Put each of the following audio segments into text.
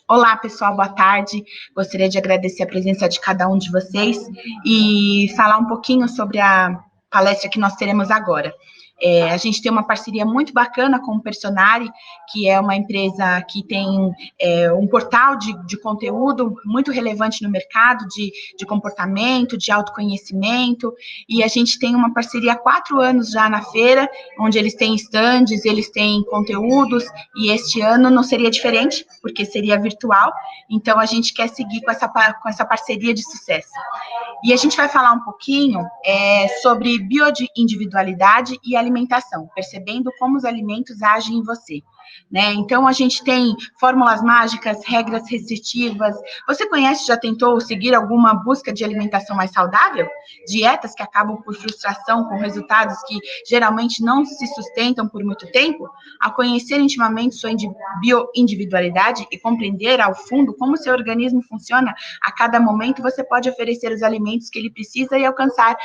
Olá, pessoal, boa tarde. Gostaria de agradecer a presença de cada um de vocês e falar um pouquinho sobre a palestra que nós teremos agora. A gente tem uma parceria muito bacana com o Personare, que é uma empresa que tem um portal de conteúdo muito relevante no mercado, de comportamento, de autoconhecimento, e a gente tem uma parceria há 4 anos já na feira, onde eles têm estandes, eles têm conteúdos, e este ano não seria diferente, porque seria virtual, então a gente quer seguir com essa parceria de sucesso. E a gente vai falar um pouquinho sobre bioindividualidade e alimentação, percebendo como os alimentos agem em você. Né? Então, a gente tem fórmulas mágicas, regras restritivas. Você conhece, já tentou seguir alguma busca de alimentação mais saudável? Dietas que acabam por frustração, com resultados que geralmente não se sustentam por muito tempo? A conhecer intimamente sua bioindividualidade e compreender ao fundo como seu organismo funciona, a cada momento você pode oferecer os alimentos que ele precisa e alcançar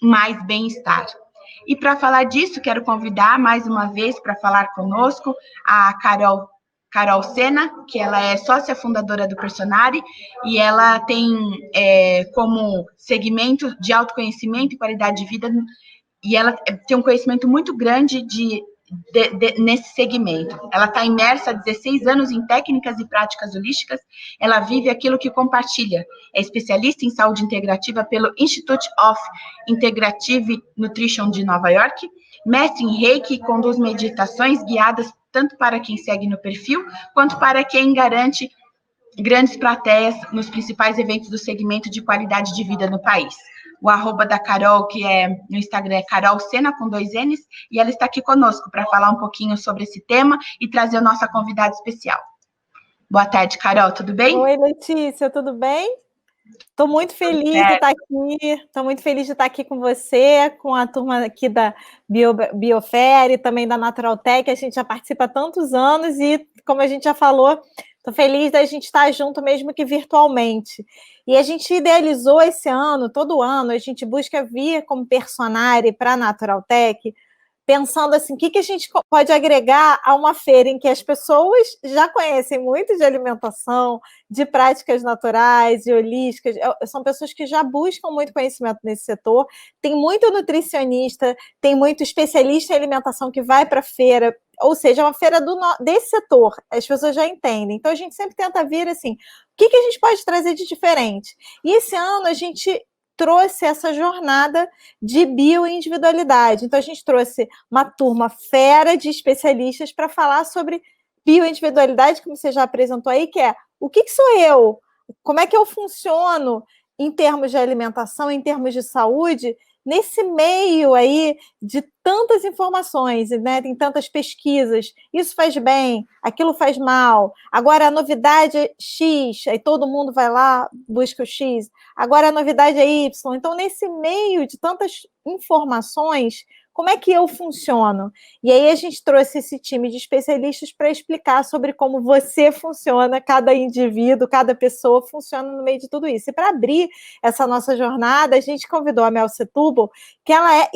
mais bem-estar. E para falar disso, quero convidar mais uma vez para falar conosco a Carol Sena, que ela é sócia fundadora do Personare, e ela tem como segmento de autoconhecimento e qualidade de vida, e ela tem um conhecimento muito grande nesse segmento. Ela está imersa há 16 anos em técnicas e práticas holísticas, ela vive aquilo que compartilha. É especialista em saúde integrativa pelo Institute of Integrative Nutrition de Nova York, mestre em Reiki e conduz meditações guiadas tanto para quem segue no perfil, quanto para quem garante grandes plateias nos principais eventos do segmento de qualidade de vida no país. O arroba da Carol, que é no Instagram, é Carol Sena, com 2 N's, e ela está aqui conosco para falar um pouquinho sobre esse tema e trazer a nossa convidada especial. Boa tarde, Carol, tudo bem? Oi, Letícia, tudo bem? Estou muito feliz de estar aqui, estou muito feliz de estar aqui com você, com a turma aqui da Biofere, também da Naturaltech. A gente já participa há tantos anos e, como a gente já falou, estou feliz da gente estar junto, mesmo que virtualmente. E a gente idealizou esse ano, todo ano, a gente busca vir como Personare para a Naturaltech, pensando assim, o que a gente pode agregar a uma feira em que as pessoas já conhecem muito de alimentação, de práticas naturais e holísticas, são pessoas que já buscam muito conhecimento nesse setor, tem muito nutricionista, tem muito especialista em alimentação que vai para a feira, ou seja, é uma feira desse setor, as pessoas já entendem. Então, a gente sempre tenta vir assim, o que a gente pode trazer de diferente? E esse ano a gente trouxe essa jornada de bioindividualidade. Então, a gente trouxe uma turma fera de especialistas para falar sobre bioindividualidade, como você já apresentou aí, que é o que sou eu? Como é que eu funciono em termos de alimentação, em termos de saúde, nesse meio aí de tantas informações, né? Tem tantas pesquisas, isso faz bem, aquilo faz mal, agora a novidade é X, aí todo mundo vai lá, busca o X, agora a novidade é Y. Então, nesse meio de tantas informações, como é que eu funciono? E aí a gente trouxe esse time de especialistas para explicar sobre como você funciona, cada indivíduo, cada pessoa funciona no meio de tudo isso. E para abrir essa nossa jornada, a gente convidou a Mel Setúbal, que ela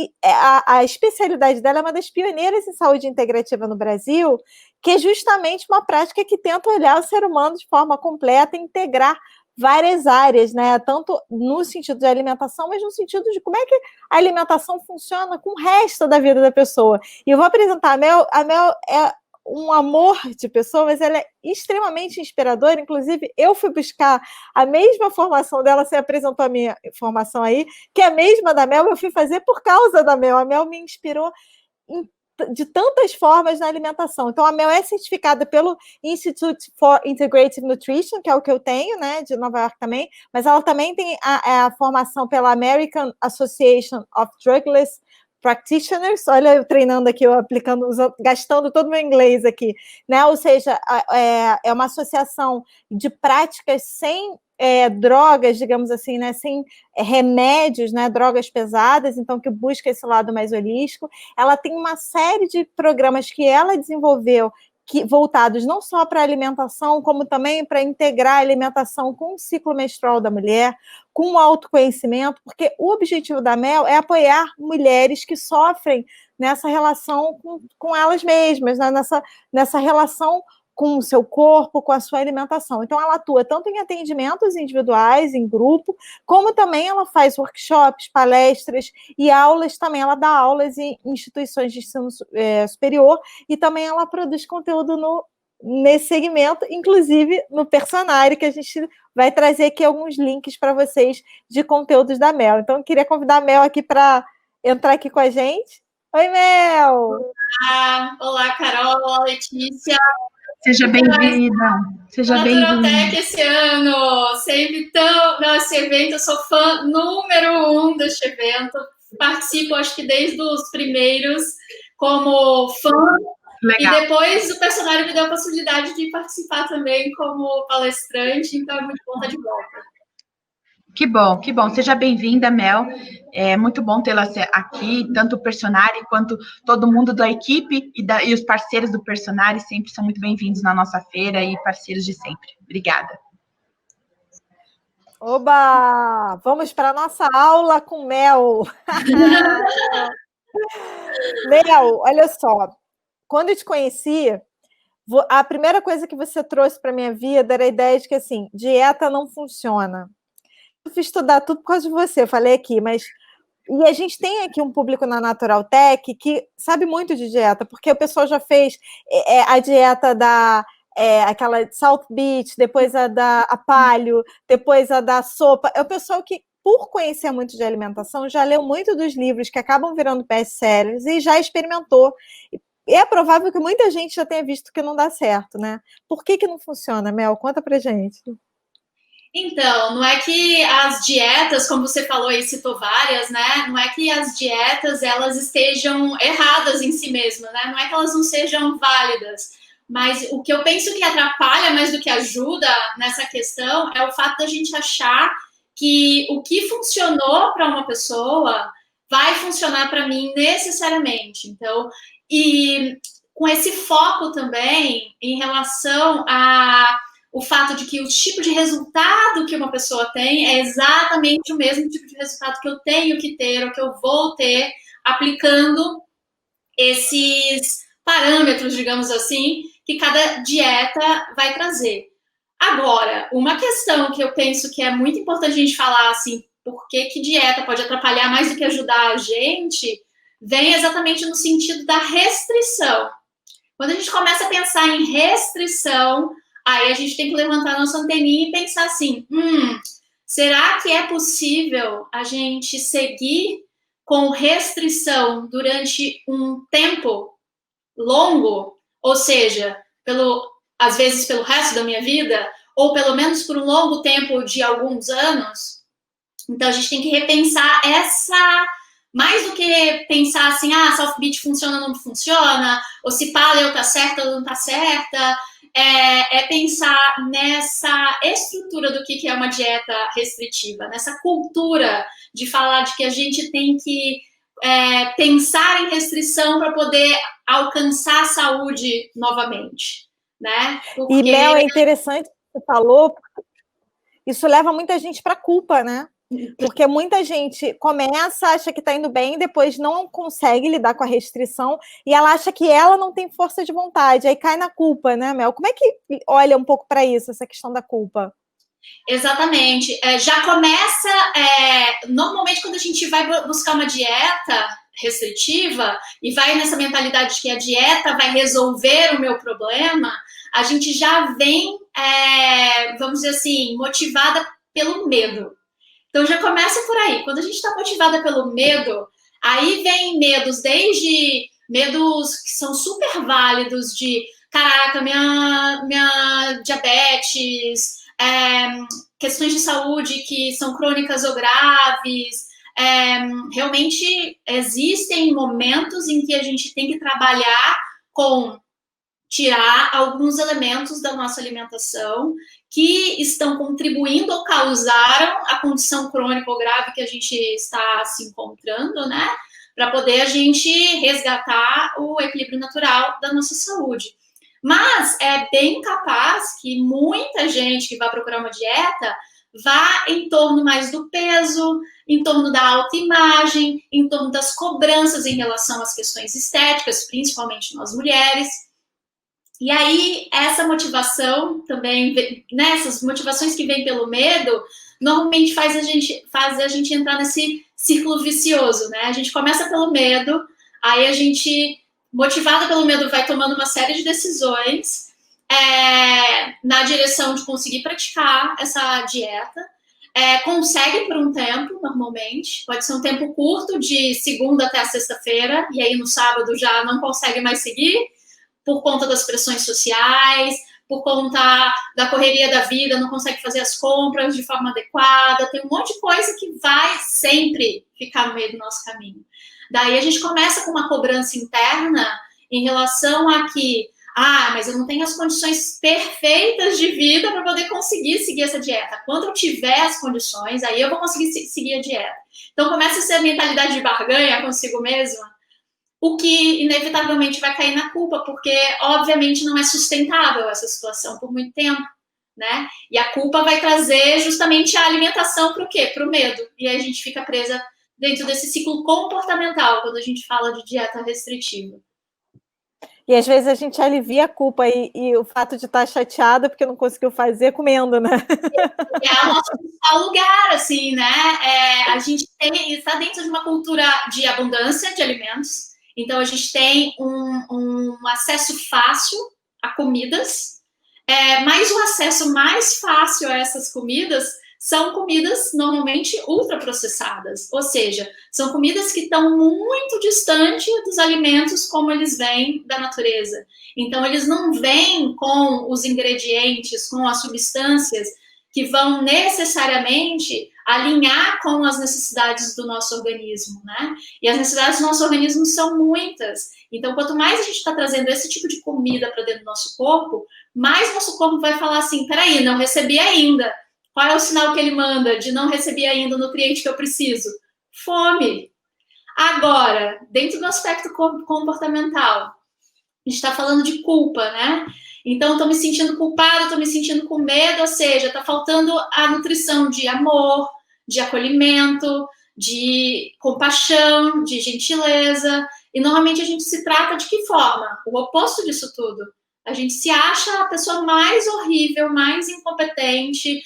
a especialidade dela é uma das pioneiras em saúde integrativa no Brasil, que é justamente uma prática que tenta olhar o ser humano de forma completa e integrar várias áreas, né? Tanto no sentido de alimentação, mas no sentido de como é que a alimentação funciona com o resto da vida da pessoa. E eu vou apresentar a Mel. A Mel é um amor de pessoa, mas ela é extremamente inspiradora. Inclusive, eu fui buscar a mesma formação dela, você apresentou a minha formação aí, que é a mesma da Mel, eu fui fazer por causa da Mel. A Mel me inspirou de tantas formas na alimentação. Então, a Mel é certificada pelo Institute for Integrative Nutrition, que é o que eu tenho, né, de Nova York também, mas ela também tem a formação pela American Association of Drugless Practitioners. Olha, eu treinando aqui, eu aplicando, gastando todo o meu inglês aqui, né? Ou seja, é uma associação de práticas sem drogas, digamos assim, né, sem remédios, né, drogas pesadas, então que busca esse lado mais holístico. Ela tem uma série de programas que ela desenvolveu voltados não só para a alimentação, como também para integrar a alimentação com o ciclo menstrual da mulher, com o autoconhecimento, porque o objetivo da Mel é apoiar mulheres que sofrem nessa relação com elas mesmas, né, nessa relação com o seu corpo, com a sua alimentação. Então, ela atua tanto em atendimentos individuais, em grupo, como também ela faz workshops, palestras e aulas também. Ela dá aulas em instituições de ensino superior e também ela produz conteúdo nesse segmento, inclusive no Personare, que a gente vai trazer aqui alguns links para vocês de conteúdos da Mel. Então, eu queria convidar a Mel aqui para entrar aqui com a gente. Oi, Mel! Olá, Carol, olá, Letícia. Seja bem-vinda. Seja bem-vinda. Naturaltech esse ano, sempre esse evento, eu sou fã número 1 deste evento. Participo, acho que desde os primeiros, como fã. Legal. E depois o Personare me deu a possibilidade de participar também como palestrante, então é muito bom estar de volta. Que bom, que bom. Seja bem-vinda, Mel. É muito bom tê-la aqui, tanto o Personare quanto todo mundo da equipe e os parceiros do Personare sempre são muito bem-vindos na nossa feira e parceiros de sempre. Obrigada. Oba! Vamos para a nossa aula com Mel. Mel, olha só. Quando eu te conheci, a primeira coisa que você trouxe para a minha vida era a ideia de que, assim, dieta não funciona. Eu fui estudar tudo por causa de você, eu falei aqui, mas... E a gente tem aqui um público na Naturaltech que sabe muito de dieta, porque o pessoal já fez a dieta da... aquela Salt Beach, depois a Paleo, depois a da sopa. É o pessoal que, por conhecer muito de alimentação, já leu muito dos livros que acabam virando best-sellers e já experimentou. E é provável que muita gente já tenha visto que não dá certo, né? Por que não funciona, Mel? Conta pra gente. Então, não é que as dietas, como você falou e citou várias, né? Não é que as dietas, elas estejam erradas em si mesmas, né? Não é que elas não sejam válidas. Mas o que eu penso que atrapalha mais do que ajuda nessa questão é o fato da gente achar que o que funcionou para uma pessoa vai funcionar para mim necessariamente. Então, e com esse foco também em relação o fato de que o tipo de resultado que uma pessoa tem é exatamente o mesmo tipo de resultado que eu tenho que ter, ou que eu vou ter, aplicando esses parâmetros, digamos assim, que cada dieta vai trazer. Agora, uma questão que eu penso que é muito importante a gente falar, assim, por que dieta pode atrapalhar mais do que ajudar a gente, vem exatamente no sentido da restrição. Quando a gente começa a pensar em restrição, aí a gente tem que levantar a nossa anteninha e pensar assim, será que é possível a gente seguir com restrição durante um tempo longo? Ou seja, às vezes pelo resto da minha vida, ou pelo menos por um longo tempo de alguns anos? Então, a gente tem que repensar mais do que pensar assim, Salt Beach funciona ou não funciona, ou se Paleo tá certa ou não tá certa, é pensar nessa estrutura do que é uma dieta restritiva, nessa cultura de falar de que a gente tem que pensar em restrição para poder alcançar a saúde novamente, né? Porque... E, Mel, é interessante que você falou, isso leva muita gente para a culpa, né? Porque muita gente começa, acha que está indo bem, depois não consegue lidar com a restrição e ela acha que ela não tem força de vontade, aí cai na culpa, né, Mel? Como é que olha um pouco para isso, essa questão da culpa? Exatamente. Já começa, normalmente quando a gente vai buscar uma dieta restritiva e vai nessa mentalidade de que a dieta vai resolver o meu problema, a gente já vem, vamos dizer assim, motivada pelo medo. Então, já começa por aí. Quando a gente está motivada pelo medo, aí vem medos, desde medos que são super válidos de, caraca, minha diabetes, questões de saúde que são crônicas ou graves. Realmente existem momentos em que a gente tem que trabalhar com tirar alguns elementos da nossa alimentação que estão contribuindo ou causaram a condição crônica ou grave que a gente está se encontrando, né? Para poder a gente resgatar o equilíbrio natural da nossa saúde. Mas é bem capaz que muita gente que vai procurar uma dieta vá em torno mais do peso, em torno da autoimagem, em torno das cobranças em relação às questões estéticas, principalmente nós mulheres. E aí, essa motivação também, né, essas motivações que vêm pelo medo, normalmente faz a gente entrar nesse círculo vicioso, né? A gente começa pelo medo, aí a gente, motivada pelo medo, vai tomando uma série de decisões na direção de conseguir praticar essa dieta. Consegue por um tempo, normalmente. Pode ser um tempo curto, de segunda até a sexta-feira, e aí no sábado já não consegue mais seguir, por conta das pressões sociais, por conta da correria da vida, não consegue fazer as compras de forma adequada, tem um monte de coisa que vai sempre ficar no meio do nosso caminho. Daí a gente começa com uma cobrança interna em relação a que, mas eu não tenho as condições perfeitas de vida para poder conseguir seguir essa dieta. Quando eu tiver as condições, aí eu vou conseguir seguir a dieta. Então começa a ser a mentalidade de barganha consigo mesma, o que inevitavelmente vai cair na culpa, porque obviamente não é sustentável essa situação por muito tempo, né? E a culpa vai trazer justamente a alimentação para o quê? Para o medo. E aí a gente fica presa dentro desse ciclo comportamental quando a gente fala de dieta restritiva. E às vezes a gente alivia a culpa e o fato de estar chateada porque não conseguiu fazer comendo, né? É o nosso principal lugar, assim, né? A gente está dentro de uma cultura de abundância de alimentos. Então, a gente tem um acesso fácil a comidas, mas o acesso mais fácil a essas comidas são comidas normalmente ultraprocessadas, ou seja, são comidas que estão muito distante dos alimentos como eles vêm da natureza. Então, eles não vêm com os ingredientes, com as substâncias que vão necessariamente alinhar com as necessidades do nosso organismo, né? E as necessidades do nosso organismo são muitas. Então, quanto mais a gente está trazendo esse tipo de comida para dentro do nosso corpo, mais nosso corpo vai falar assim, peraí, não recebi ainda. Qual é o sinal que ele manda de não receber ainda o nutriente que eu preciso? Fome. Agora, dentro do aspecto comportamental, a gente está falando de culpa, né? Então, estou me sentindo culpada, estou me sentindo com medo, ou seja, está faltando a nutrição de amor, de acolhimento, de compaixão, de gentileza. E, normalmente, a gente se trata de que forma? O oposto disso tudo. A gente se acha a pessoa mais horrível, mais incompetente.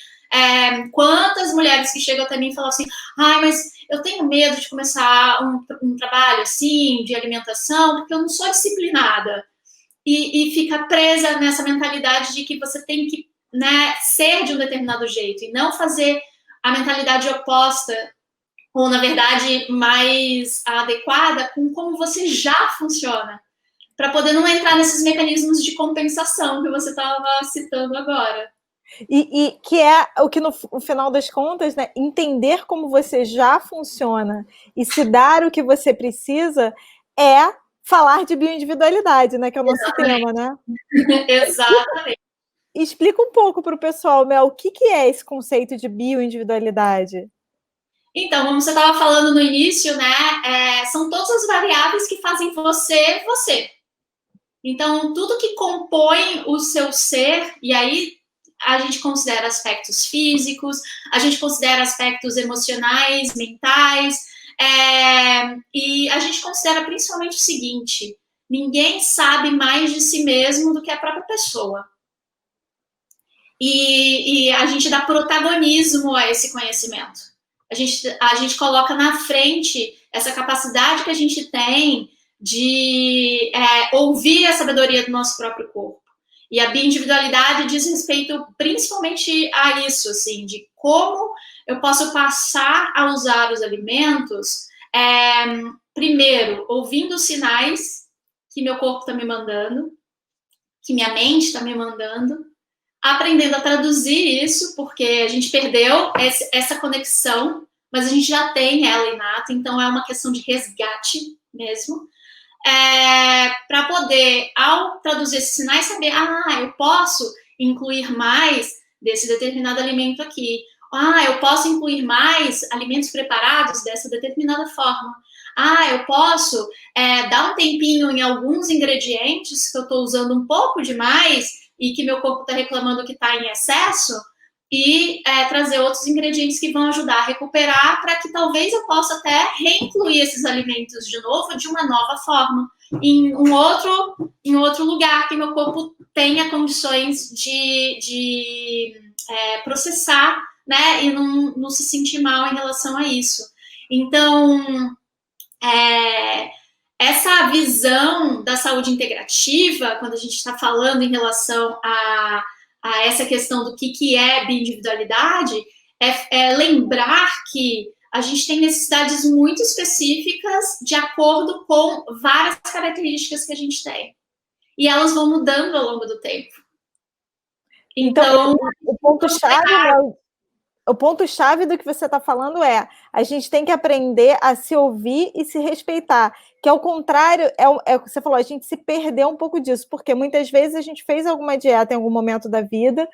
Quantas mulheres que chegam até mim e falam assim, mas eu tenho medo de começar um trabalho assim, de alimentação, porque eu não sou disciplinada. E fica presa nessa mentalidade de que você tem que, né, ser de um determinado jeito e não fazer a mentalidade oposta, ou, na verdade, mais adequada com como você já funciona, para poder não entrar nesses mecanismos de compensação que você estava citando agora. E que é o que, no final das contas, né, entender como você já funciona e se dar o que você precisa é falar de bioindividualidade, né, que é o nosso tema, né? Exatamente. Explica um pouco para o pessoal, Mel, o que é esse conceito de bioindividualidade? Então, como você estava falando no início, né, são todas as variáveis que fazem você, você. Então, tudo que compõe o seu ser, e aí a gente considera aspectos físicos, a gente considera aspectos emocionais, mentais, e a gente considera principalmente o seguinte: ninguém sabe mais de si mesmo do que a própria pessoa. E a gente dá protagonismo a esse conhecimento. A gente coloca na frente essa capacidade que a gente tem de ouvir a sabedoria do nosso próprio corpo. E a bioindividualidade diz respeito principalmente a isso, assim, de como eu posso passar a usar os alimentos, primeiro, ouvindo os sinais que meu corpo está me mandando, que minha mente está me mandando, aprendendo a traduzir isso, porque a gente perdeu essa conexão, mas a gente já tem ela inata, então é uma questão de resgate mesmo, para poder, ao traduzir esses sinais, saber, eu posso incluir mais desse determinado alimento aqui, eu posso incluir mais alimentos preparados dessa determinada forma, eu posso dar um tempinho em alguns ingredientes que eu estou usando um pouco demais e que meu corpo está reclamando que está em excesso, e trazer outros ingredientes que vão ajudar a recuperar, para que talvez eu possa até reincluir esses alimentos de novo, de uma nova forma, em outro lugar, que meu corpo tenha condições de processar, né, e não se sentir mal em relação a isso. Então, essa visão da saúde integrativa, quando a gente está falando em relação a essa questão do que é bioindividualidade, é lembrar que a gente tem necessidades muito específicas de acordo com várias características que a gente tem. E elas vão mudando ao longo do tempo. Então o ponto-chave do que você está falando a gente tem que aprender a se ouvir e se respeitar, que ao contrário, o que você falou, a gente se perdeu um pouco disso, porque muitas vezes a gente fez alguma dieta em algum momento da vida,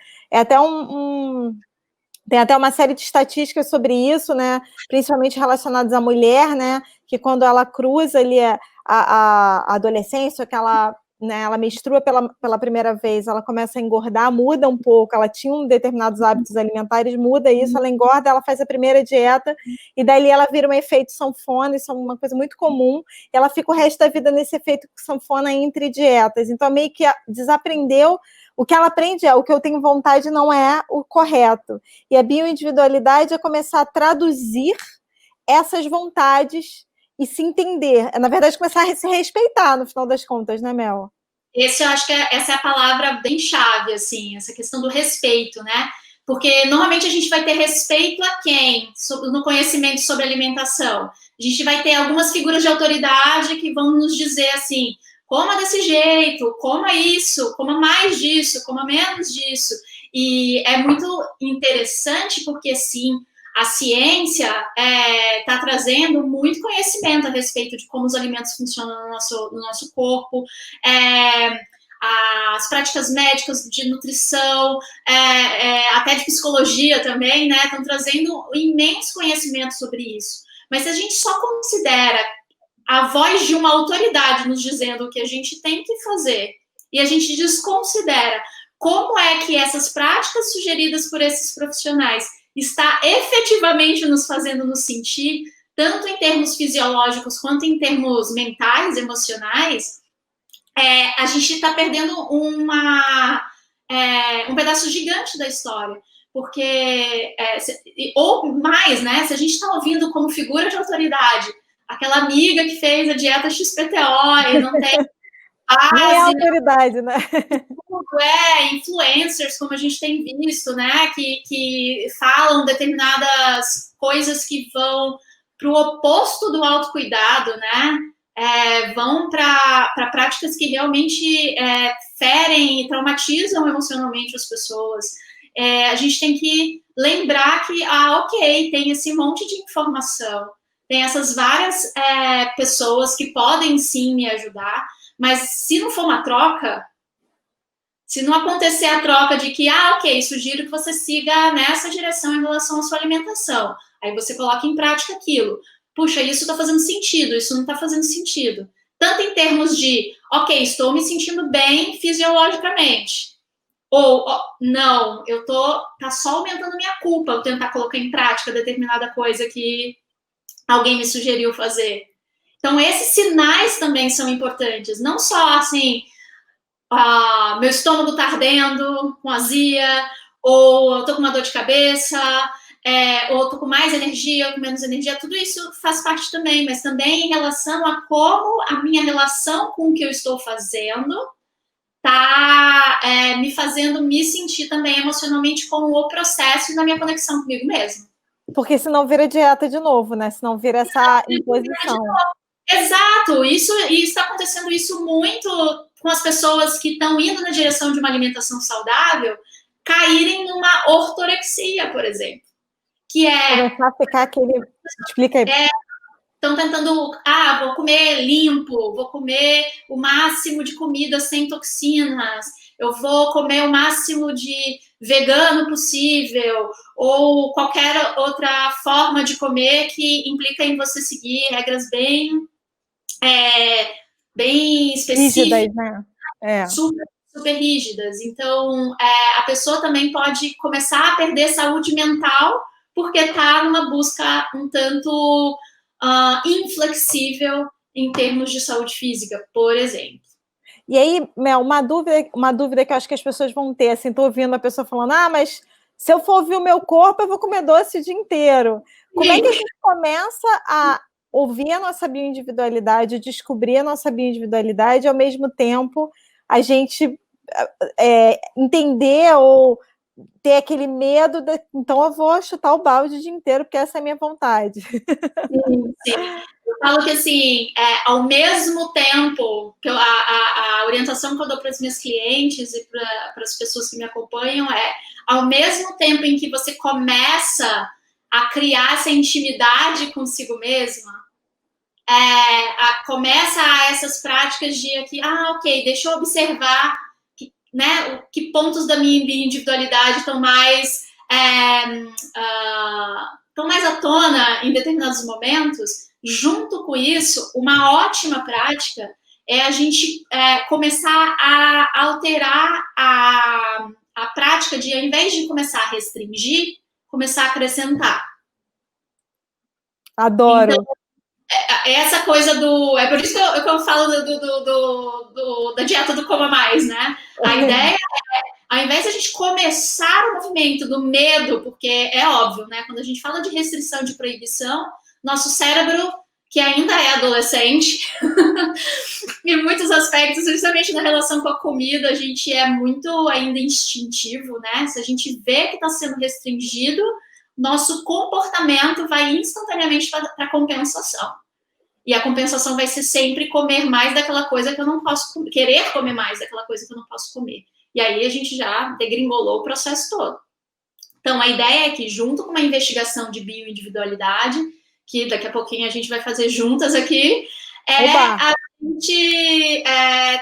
tem até uma série de estatísticas sobre isso, né, principalmente relacionadas à mulher, né, que quando ela cruza ali a adolescência, que ela menstrua pela primeira vez, ela começa a engordar, muda um pouco, ela tinha determinados hábitos alimentares, muda isso, ela engorda, ela faz a primeira dieta, e dali ela vira um efeito sanfona, isso é uma coisa muito comum, e ela fica o resto da vida nesse efeito sanfona entre dietas, então meio que desaprendeu, o que ela aprende o que eu tenho vontade não é o correto, e a bioindividualidade é começar a traduzir essas vontades e se entender, na verdade começar a se respeitar no final das contas, né, Mel? Eu acho que essa é a palavra bem chave, assim, essa questão do respeito, né? Porque normalmente a gente vai ter respeito a quem? No conhecimento sobre alimentação. A gente vai ter algumas figuras de autoridade que vão nos dizer assim, coma desse jeito, coma isso, coma mais disso, coma menos disso. E é muito interessante porque, sim, a ciência está trazendo muito conhecimento a respeito de como os alimentos funcionam no nosso corpo, as práticas médicas de nutrição, até de psicologia também, né, estão trazendo um imenso conhecimento sobre isso. Mas se a gente só considera a voz de uma autoridade nos dizendo o que a gente tem que fazer e a gente desconsidera como é que essas práticas sugeridas por esses profissionais está efetivamente nos fazendo nos sentir, tanto em termos fisiológicos quanto em termos mentais, emocionais, a gente está perdendo um pedaço gigante da história. Porque, ou mais, né, se a gente está ouvindo como figura de autoridade aquela amiga que fez a dieta XPTO e não tem base, não é autoridade, né? Influencers, como a gente tem visto, né, que falam determinadas coisas que vão para o oposto do autocuidado, né, vão para práticas que realmente ferem e traumatizam emocionalmente as pessoas. A gente tem que lembrar que, ok, tem esse monte de informação, tem essas várias pessoas que podem sim me ajudar, mas se não for uma troca, se não acontecer a troca de que, ok, sugiro que você siga nessa direção em relação à sua alimentação, aí você coloca em prática aquilo. Puxa, isso está fazendo sentido, isso não está fazendo sentido. Tanto em termos de, ok, estou me sentindo bem fisiologicamente, ou, não, tá só aumentando minha culpa eu tentar colocar em prática determinada coisa que alguém me sugeriu fazer. Então, esses sinais também são importantes, não só assim, meu estômago está ardendo, com azia, ou eu estou com uma dor de cabeça, ou estou com mais energia, ou com menos energia, tudo isso faz parte também, mas também em relação a como a minha relação com o que eu estou fazendo está me fazendo me sentir também emocionalmente com o processo e na minha conexão comigo mesmo. Porque senão vira dieta de novo, né? Senão vira essa imposição. Exato, e está acontecendo isso muito com as pessoas que estão indo na direção de uma alimentação saudável, caírem numa ortorexia, por exemplo. Que começar a ficar aquele... Explica aí. Estão tentando, vou comer limpo, vou comer o máximo de comida sem toxinas, eu vou comer o máximo de vegano possível, ou qualquer outra forma de comer que implica em você seguir regras bem específicas, rígidas, né? super super rígidas. Então, a pessoa também pode começar a perder saúde mental porque está numa busca um tanto inflexível em termos de saúde física, por exemplo. E aí, Mel, uma dúvida que eu acho que as pessoas vão ter, assim, estou ouvindo a pessoa falando, mas se eu for ouvir o meu corpo, eu vou comer doce o dia inteiro. Como é que a gente começa a ouvir a nossa bioindividualidade, descobrir a nossa bioindividualidade, e ao mesmo tempo a gente entender ou ter aquele medo, então eu vou chutar o balde o dia inteiro, porque essa é a minha vontade. Sim. Eu falo que, assim, ao mesmo tempo, que a orientação que eu dou para os meus clientes e para as pessoas que me acompanham ao mesmo tempo em que você começa a criar essa intimidade consigo mesma, começa essas práticas de aqui, ok, deixa eu observar que pontos da minha individualidade estão mais à tona em determinados momentos. Junto com isso, uma ótima prática é a gente começar a alterar a prática de, ao invés de começar a restringir, começar a acrescentar. Adoro. Então, essa coisa do... É por isso que eu falo da dieta do coma mais, né? A ideia ao invés de a gente começar o movimento do medo, porque é óbvio, né? Quando a gente fala de restrição, de proibição, nosso cérebro, que ainda é adolescente, em muitos aspectos, justamente na relação com a comida, a gente é muito ainda instintivo, né? Se a gente vê que está sendo restringido, nosso comportamento vai instantaneamente para a compensação. E a compensação vai ser sempre comer mais daquela coisa que eu não posso comer, querer comer mais daquela coisa que eu não posso comer. E aí a gente já degringolou o processo todo. Então, a ideia é que, junto com uma investigação de bioindividualidade, que daqui a pouquinho a gente vai fazer juntas aqui, a gente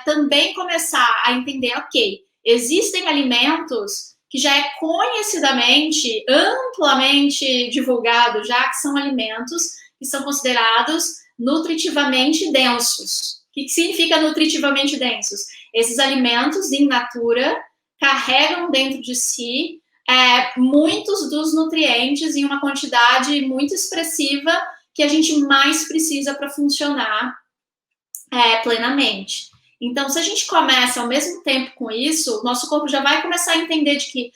também começar a entender, ok, existem alimentos que já é conhecidamente, amplamente divulgado, já que são alimentos que são considerados nutritivamente densos. O que significa nutritivamente densos? Esses alimentos, in natura, carregam dentro de si muitos dos nutrientes em uma quantidade muito expressiva que a gente mais precisa para funcionar plenamente. Então, se a gente começa ao mesmo tempo com isso, nosso corpo já vai começar a entender de que,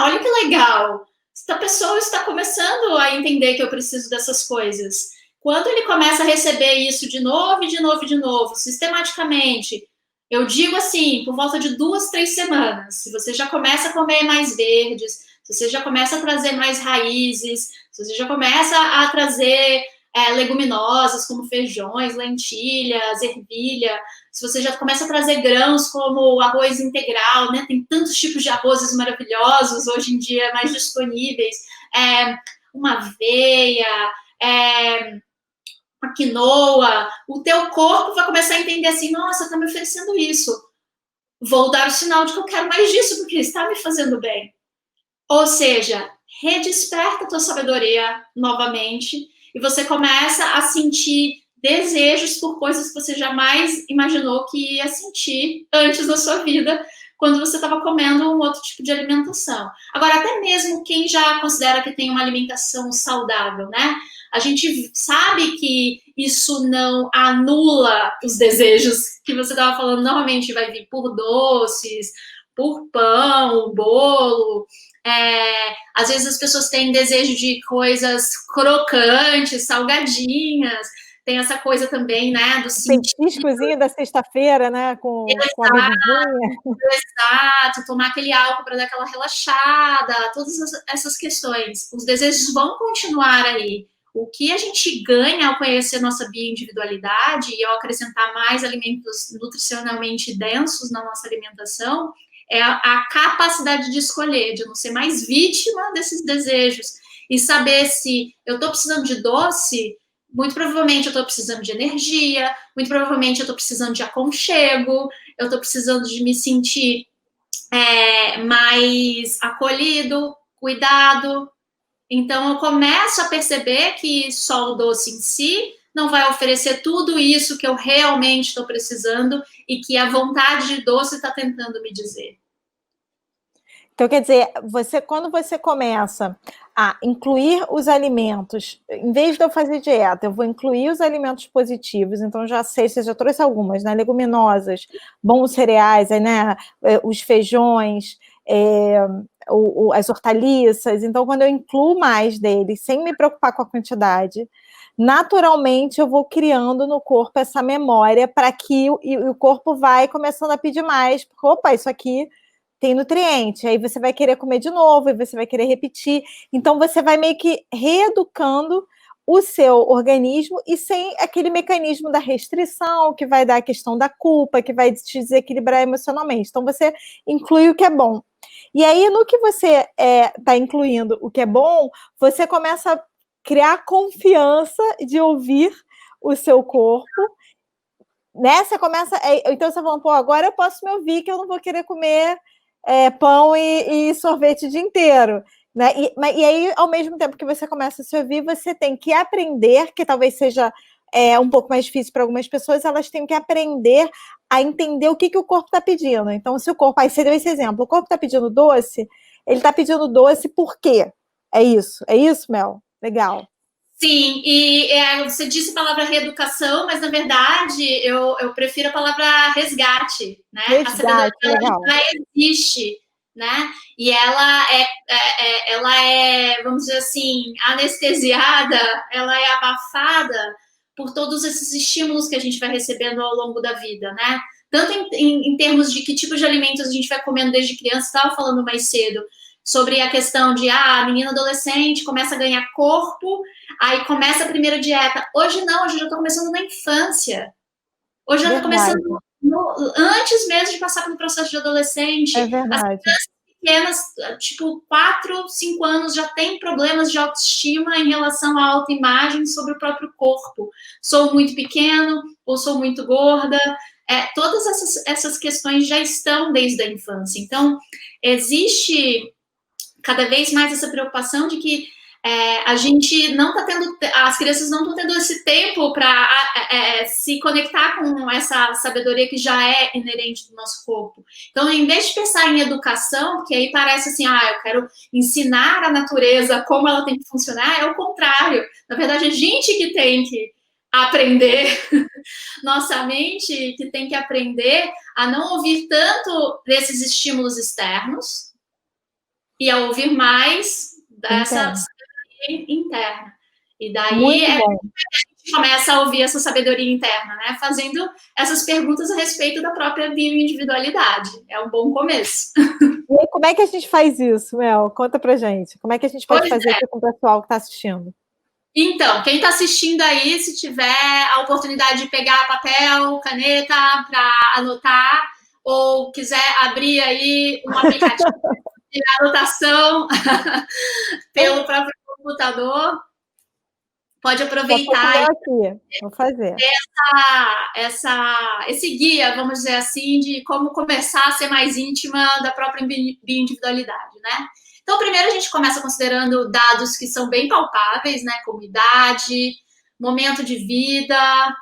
olha que legal, essa pessoa está começando a entender que eu preciso dessas coisas. Quando ele começa a receber isso de novo, sistematicamente, eu digo assim, por volta de 2-3 semanas, se você já começa a comer mais verdes, se você já começa a trazer mais raízes, se você já começa a trazer leguminosas como feijões, lentilhas, ervilha, se você já começa a trazer grãos como o arroz integral, né? Tem tantos tipos de arrozes maravilhosos hoje em dia mais disponíveis, uma aveia, a quinoa, o teu corpo vai começar a entender assim, nossa, tá me oferecendo isso, vou dar o sinal de que eu quero mais disso, porque está me fazendo bem. Ou seja, redesperta a tua sabedoria novamente, e você começa a sentir desejos por coisas que você jamais imaginou que ia sentir antes da sua vida, quando você estava comendo um outro tipo de alimentação. Agora, até mesmo quem já considera que tem uma alimentação saudável, né? A gente sabe que isso não anula os desejos que você estava falando, normalmente vai vir por doces, por pão, bolo. Às vezes as pessoas têm desejo de coisas crocantes, salgadinhas. Tem essa coisa também, né, do petiscozinho da sexta-feira, né, com a bebidinha. Exato, tomar aquele álcool para dar aquela relaxada, todas essas questões. Os desejos vão continuar aí. O que a gente ganha ao conhecer nossa bioindividualidade e ao acrescentar mais alimentos nutricionalmente densos na nossa alimentação é a capacidade de escolher, de não ser mais vítima desses desejos e saber se eu estou precisando de doce, muito provavelmente eu estou precisando de energia, muito provavelmente eu estou precisando de aconchego, eu estou precisando de me sentir mais acolhido, cuidado. Então, eu começo a perceber que só o doce em si não vai oferecer tudo isso que eu realmente estou precisando e que a vontade de doce está tentando me dizer. Então, quer dizer, quando você começa a incluir os alimentos, em vez de eu fazer dieta, eu vou incluir os alimentos positivos, então já sei, você já trouxe algumas, né? Leguminosas, bons cereais, né? Os feijões, as hortaliças. Então, quando eu incluo mais deles, sem me preocupar com a quantidade, naturalmente eu vou criando no corpo essa memória para que o corpo vai começando a pedir mais, porque, opa, isso aqui tem nutriente, aí você vai querer comer de novo, e você vai querer repetir. Então, você vai meio que reeducando o seu organismo e sem aquele mecanismo da restrição, que vai dar a questão da culpa, que vai te desequilibrar emocionalmente. Então, você inclui o que é bom. E aí, no que você está incluindo o que é bom, você começa a criar confiança de ouvir o seu corpo, né? Você começa... Então, você fala, pô, agora eu posso me ouvir, que eu não vou querer comer pão e sorvete o dia inteiro, né? E aí, ao mesmo tempo que você começa a se ouvir, você tem que aprender, que talvez seja um pouco mais difícil para algumas pessoas, elas têm que aprender a entender o que o corpo está pedindo. Então, se o corpo... Aí você deu esse exemplo, o corpo está pedindo doce, ele está pedindo doce por quê? É isso, Mel? Legal. Sim, e você disse a palavra reeducação, mas na verdade eu prefiro a palavra resgate, né? Resgate, a sabedoria legal. Já existe, né? E ela é, vamos dizer assim, anestesiada, ela é abafada por todos esses estímulos que a gente vai recebendo ao longo da vida, né? Tanto em termos de que tipo de alimentos a gente vai comendo desde criança, estava falando mais cedo, sobre a questão de, a menina adolescente começa a ganhar corpo, aí começa a primeira dieta. Hoje não, hoje eu já estou começando na infância. Hoje eu estou começando antes mesmo de passar pelo processo de adolescente. É verdade. As crianças pequenas, tipo 4, 5 anos, já têm problemas de autoestima em relação à autoimagem sobre o próprio corpo. Sou muito pequeno ou sou muito gorda. Todas essas questões já estão desde a infância. Então, existe cada vez mais essa preocupação de que a gente não está tendo, as crianças não estão tendo esse tempo para se conectar com essa sabedoria que já é inerente do nosso corpo. Então, em vez de pensar em educação, que aí parece assim, eu quero ensinar a natureza como ela tem que funcionar, é o contrário. Na verdade, a gente que tem que aprender, nossa mente que tem que aprender a não ouvir tanto desses estímulos externos, e a ouvir mais dessa sabedoria interna. E daí a gente começa a ouvir essa sabedoria interna, né? Fazendo essas perguntas a respeito da própria bioindividualidade. É um bom começo. E aí, como é que a gente faz isso, Mel? Conta pra gente. Como é que a gente pode fazer isso com o pessoal que está assistindo? Então, quem está assistindo aí, se tiver a oportunidade de pegar papel, caneta para anotar, ou quiser abrir aí um aplicativo de anotação pelo próprio computador, pode aproveitar Vou fazer. esse guia, vamos dizer assim, de como começar a ser mais íntima da própria bioindividualidade, né? Então, primeiro a gente começa considerando dados que são bem palpáveis, né? Como idade, momento de vida,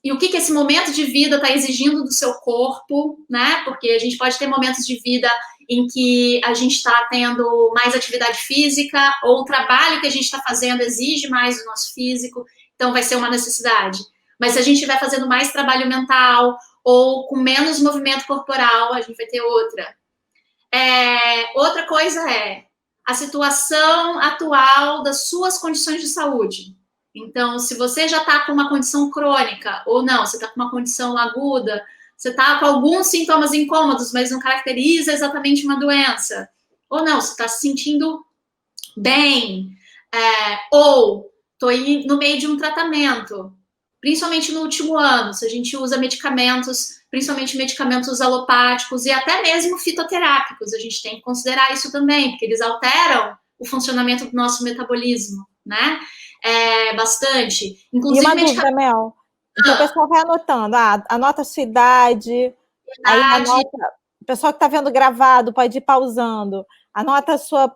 e o que esse momento de vida está exigindo do seu corpo, né? Porque a gente pode ter momentos de vida em que a gente está tendo mais atividade física, ou o trabalho que a gente está fazendo exige mais do nosso físico, então vai ser uma necessidade. Mas se a gente estiver fazendo mais trabalho mental, ou com menos movimento corporal, a gente vai ter outra. Outra coisa é a situação atual das suas condições de saúde. Então, se você já está com uma condição crônica, ou não, você está com uma condição aguda, você está com alguns sintomas incômodos, mas não caracteriza exatamente uma doença, ou não, você está se sentindo bem, ou estou no meio de um tratamento, principalmente no último ano, se a gente usa medicamentos, principalmente medicamentos alopáticos e até mesmo fitoterápicos, a gente tem que considerar isso também, porque eles alteram o funcionamento do nosso metabolismo, né? Bastante. Inclusive, e uma dúvida, Mel. Então, o pessoal vai anotando, anota a sua idade, aí anota, o pessoal que está vendo gravado pode ir pausando, anota a sua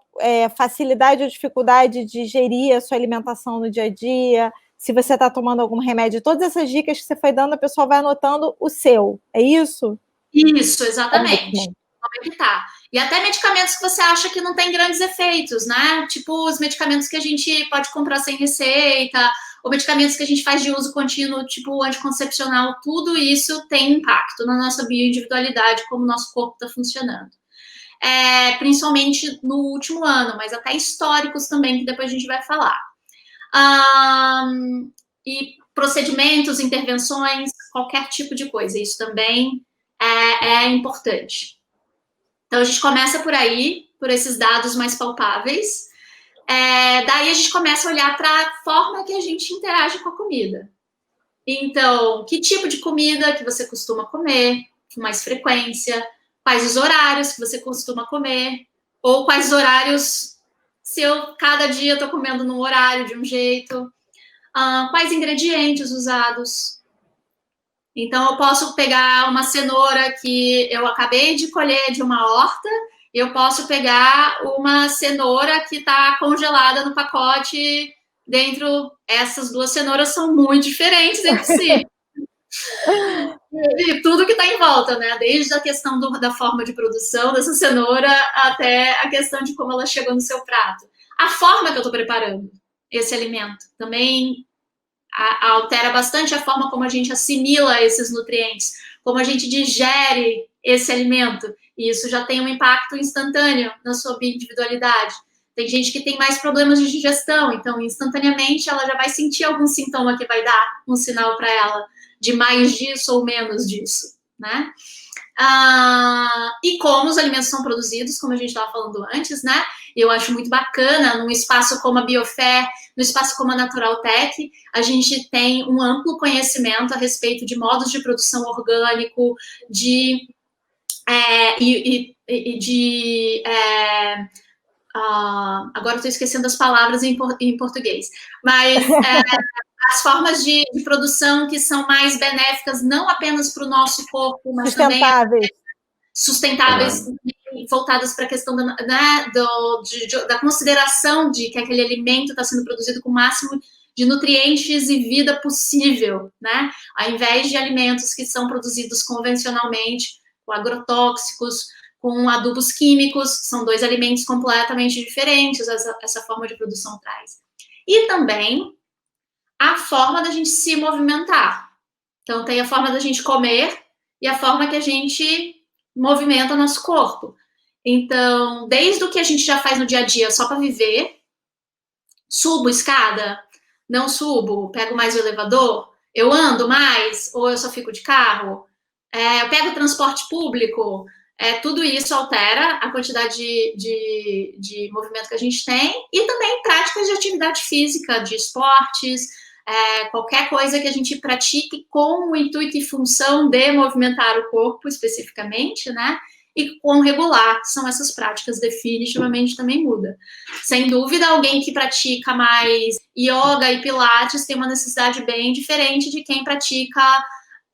facilidade ou dificuldade de gerir a sua alimentação no dia a dia, se você está tomando algum remédio. Todas essas dicas que você foi dando, a pessoa vai anotando o seu. É isso? Isso, exatamente. Como é que tá? E até medicamentos que você acha que não tem grandes efeitos, né? Tipo os medicamentos que a gente pode comprar sem receita, ou medicamentos que a gente faz de uso contínuo, tipo anticoncepcional, tudo isso tem impacto na nossa bioindividualidade, como o nosso corpo está funcionando. Principalmente no último ano, mas até históricos também, que depois a gente vai falar. E procedimentos, intervenções, qualquer tipo de coisa, isso também é importante. Então, a gente começa por aí, por esses dados mais palpáveis. Daí, a gente começa a olhar para a forma que a gente interage com a comida. Então, que tipo de comida que você costuma comer, com mais frequência, quais os horários que você costuma comer, ou quais horários, se eu cada dia estou comendo num horário de um jeito, quais ingredientes usados. Então, eu posso pegar uma cenoura que eu acabei de colher de uma horta, eu posso pegar uma cenoura que está congelada no pacote dentro. Essas duas cenouras são muito diferentes entre si. E tudo que está em volta, né? Desde a questão da forma de produção dessa cenoura até a questão de como ela chegou no seu prato. A forma que eu estou preparando esse alimento também altera bastante a forma como a gente assimila esses nutrientes, como a gente digere esse alimento, e isso já tem um impacto instantâneo na sua individualidade. Tem gente que tem mais problemas de digestão, então instantaneamente ela já vai sentir algum sintoma que vai dar um sinal para ela de mais disso ou menos disso, né? E como os alimentos são produzidos, como a gente estava falando antes, né? Eu acho muito bacana, num espaço como a Biofer, no espaço como a Naturaltech, a gente tem um amplo conhecimento a respeito de modos de produção orgânico, agora estou esquecendo as palavras em português, mas as formas de produção que são mais benéficas, não apenas para o nosso corpo, mas também sustentáveis, voltadas para a questão da consideração de que aquele alimento está sendo produzido com o máximo de nutrientes e vida possível, né? Ao invés de alimentos que são produzidos convencionalmente, com agrotóxicos, com adubos químicos, são dois alimentos completamente diferentes, essa forma de produção traz. E também a forma da gente se movimentar. Então, tem a forma da gente comer e a forma que a gente movimenta o nosso corpo. Então, desde o que a gente já faz no dia a dia só para viver, subo escada, não subo, pego mais o elevador, eu ando mais ou eu só fico de carro, eu pego transporte público, tudo isso altera a quantidade de movimento que a gente tem e também práticas de atividade física, de esportes, qualquer coisa que a gente pratique com o intuito e função de movimentar o corpo especificamente, né? E quão regular são essas práticas, definitivamente também muda. Sem dúvida, alguém que pratica mais yoga e pilates tem uma necessidade bem diferente de quem pratica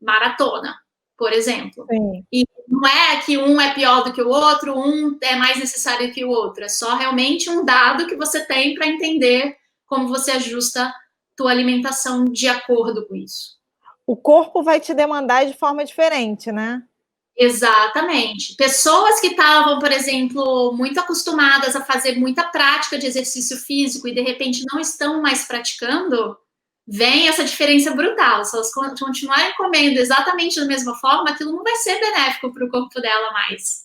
maratona, por exemplo. Sim. E não é que um é pior do que o outro, um é mais necessário que o outro, é só realmente um dado que você tem para entender como você ajusta tua alimentação de acordo com isso. O corpo vai te demandar de forma diferente, né? Exatamente. Pessoas que estavam, por exemplo, muito acostumadas a fazer muita prática de exercício físico e de repente não estão mais praticando, vem essa diferença brutal. Se elas continuarem comendo exatamente da mesma forma, aquilo não vai ser benéfico para o corpo dela mais.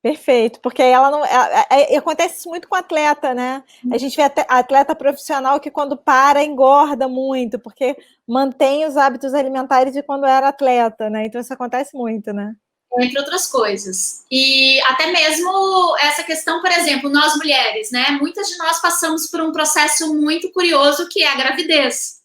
Perfeito, porque ela não. Acontece isso muito com atleta, né? A gente vê atleta profissional que quando para engorda muito, porque mantém os hábitos alimentares de quando era atleta, né? Então isso acontece muito, né? Entre outras coisas. E até mesmo essa questão, por exemplo, nós mulheres, né? Muitas de nós passamos por um processo muito curioso que é a gravidez.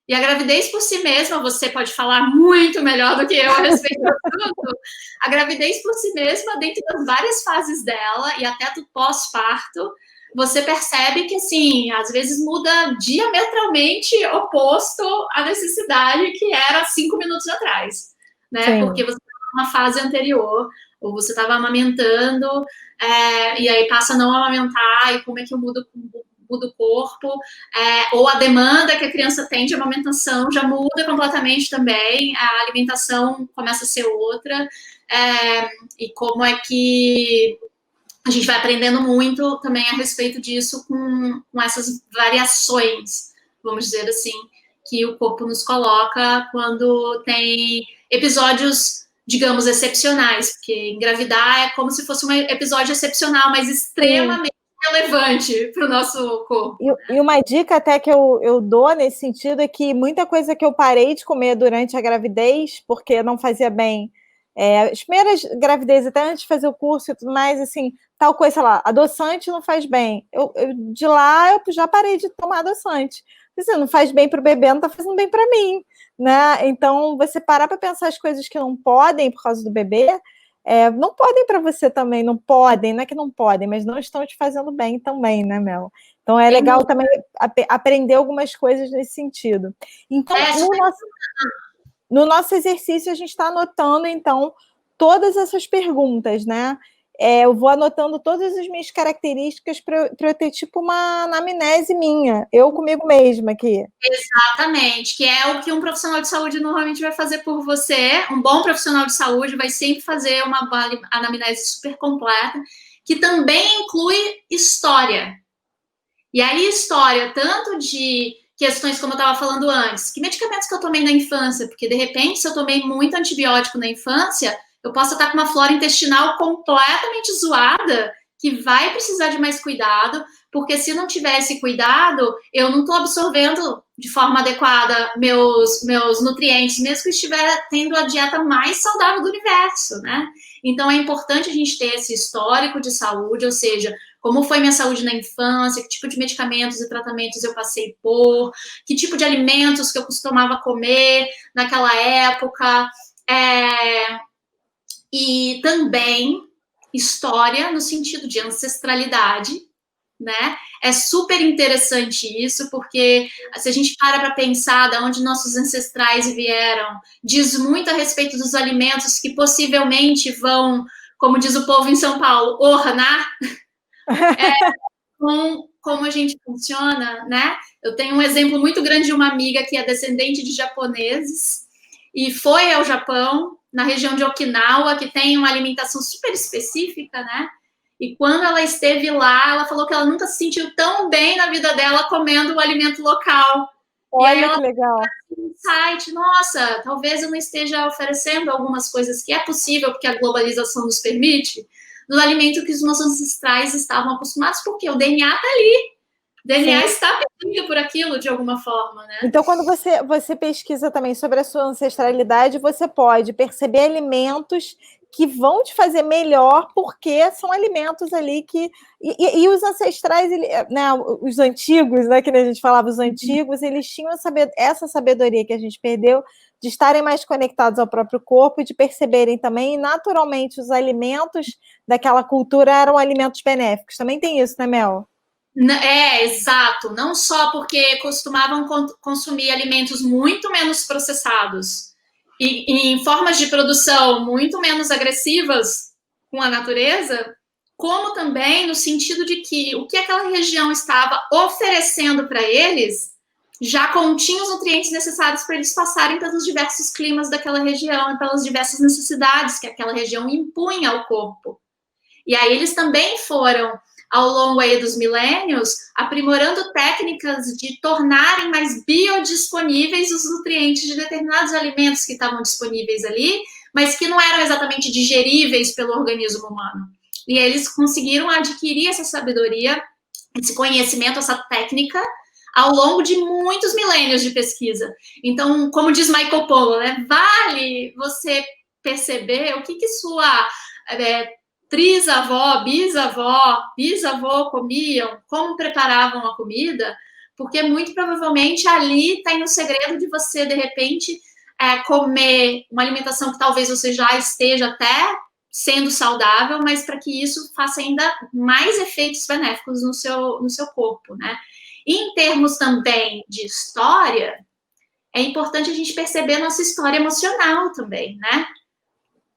E a gravidez por si mesma, você pode falar muito melhor do que eu a respeito do assunto. A gravidez por si mesma, dentro das várias fases dela e até do pós-parto, você percebe que, assim, às vezes muda diametralmente oposto à necessidade que era 5 minutos atrás, né? Sim. Porque você estava numa fase anterior, ou você estava amamentando, e aí passa a não amamentar, e como é que muda muda o corpo, ou a demanda que a criança tem de amamentação já muda completamente também, a alimentação começa a ser outra, e como é que a gente vai aprendendo muito também a respeito disso com essas variações, vamos dizer assim, que o corpo nos coloca quando tem episódios, digamos, excepcionais, porque engravidar é como se fosse um episódio excepcional, mas extremamente relevante para o nosso corpo. E uma dica até que eu dou nesse sentido é que muita coisa que eu parei de comer durante a gravidez, porque não fazia bem, as primeiras gravidezes, até antes de fazer o curso e tudo mais, assim, tal coisa, sei lá, adoçante não faz bem. De lá, eu já parei de tomar adoçante. Você não faz bem para o bebê, não está fazendo bem para mim, né? Então, você parar para pensar as coisas que não podem por causa do bebê, não podem para você também, não podem, não é que não podem, mas não estão te fazendo bem também, né, Mel? Então, é legal também aprender algumas coisas nesse sentido. Então, no nosso exercício, a gente está anotando, então, todas essas perguntas, né? Eu vou anotando todas as minhas características para eu ter, tipo, uma anamnese minha, eu comigo mesma aqui. Exatamente, que é o que um profissional de saúde normalmente vai fazer por você. Um bom profissional de saúde vai sempre fazer uma anamnese super completa, que também inclui história. E aí, história, tanto de questões como eu estava falando antes, que medicamentos que eu tomei na infância, porque de repente, se eu tomei muito antibiótico na infância, eu posso estar com uma flora intestinal completamente zoada, que vai precisar de mais cuidado, porque se não tiver esse cuidado, eu não estou absorvendo de forma adequada meus nutrientes, mesmo que estiver tendo a dieta mais saudável do universo, né? Então, é importante a gente ter esse histórico de saúde, ou seja, como foi minha saúde na infância, que tipo de medicamentos e tratamentos eu passei por, que tipo de alimentos que eu costumava comer naquela época, e também história no sentido de ancestralidade, né? É super interessante isso, porque se a gente para pensar de onde nossos ancestrais vieram, diz muito a respeito dos alimentos que possivelmente vão, como diz o povo em São Paulo, ornar, como a gente funciona, né? Eu tenho um exemplo muito grande de uma amiga que é descendente de japoneses e foi ao Japão, na região de Okinawa, que tem uma alimentação super específica, né? E quando ela esteve lá, ela falou que ela nunca se sentiu tão bem na vida dela comendo o alimento local. Olha, e aí ela que legal. Um insight, nossa, talvez eu não esteja oferecendo algumas coisas que é possível, porque a globalização nos permite, do alimento que os meus ancestrais estavam acostumados, porque o DNA está ali. O DNA Sim. está pedindo por aquilo de alguma forma, né? Então, quando você pesquisa também sobre a sua ancestralidade, você pode perceber alimentos que vão te fazer melhor, porque são alimentos ali que... E os ancestrais, né, os antigos, né, que a gente falava, os antigos, eles tinham essa sabedoria que a gente perdeu, de estarem mais conectados ao próprio corpo e de perceberem também, naturalmente, os alimentos daquela cultura eram alimentos benéficos. Também tem isso, né, Mel? Exato. Não só porque costumavam consumir alimentos muito menos processados e em formas de produção muito menos agressivas com a natureza, como também no sentido de que o que aquela região estava oferecendo para eles já continha os nutrientes necessários para eles passarem pelos diversos climas daquela região e pelas diversas necessidades que aquela região impunha ao corpo. E aí eles também foram, ao longo aí dos milênios, aprimorando técnicas de tornarem mais biodisponíveis os nutrientes de determinados alimentos que estavam disponíveis ali, mas que não eram exatamente digeríveis pelo organismo humano. E eles conseguiram adquirir essa sabedoria, esse conhecimento, essa técnica, ao longo de muitos milênios de pesquisa. Então, como diz Michael Pollan, né, vale você perceber o que sua... trisavó, bisavó comiam, como preparavam a comida, porque muito provavelmente ali tem o segredo de você, de repente, comer uma alimentação que talvez você já esteja até sendo saudável, mas para que isso faça ainda mais efeitos benéficos no seu corpo, né? E em termos também de história, é importante a gente perceber a nossa história emocional também, né?